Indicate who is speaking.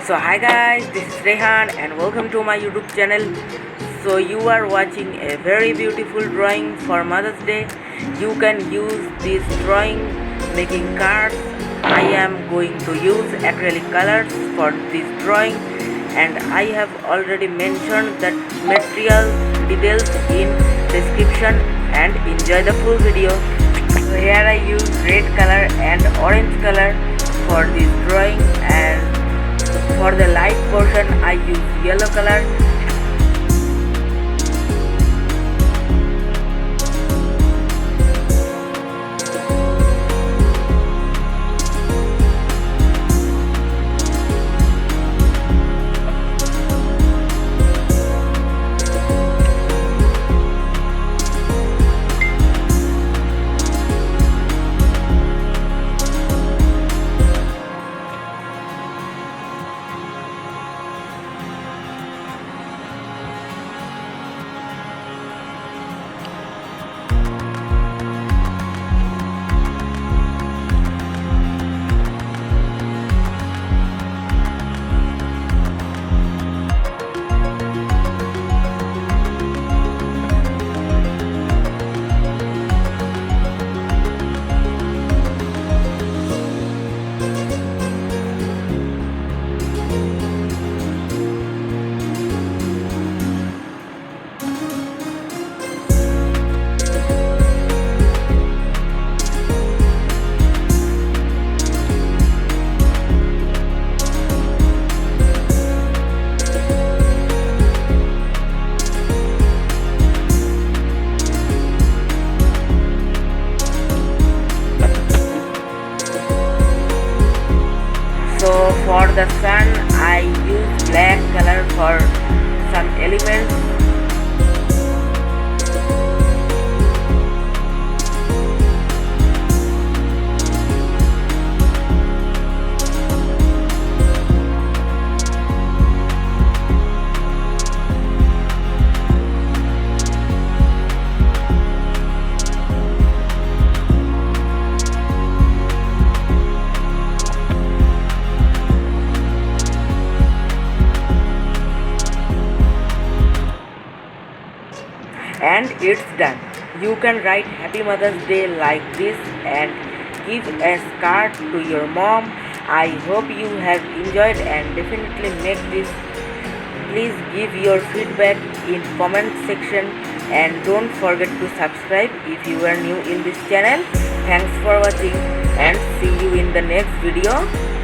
Speaker 1: So hi guys, this is Rehan and welcome to my YouTube channel. So you are watching a very beautiful drawing for Mother's Day. You can use this drawing making cards. I am going to use acrylic colors for this drawing and I have already mentioned that material details in description and enjoy the full video. So here I use red color and orange color for this drawing, and for the light portion I use yellow color. So for the sun I use black color for some elements. And it's done. You can write Happy Mother's Day like this and give a card to your mom. I hope you have enjoyed and definitely make this. Please give your feedback in comment section and don't forget to subscribe if you are new in this channel. Thanks for watching and see you in the next video.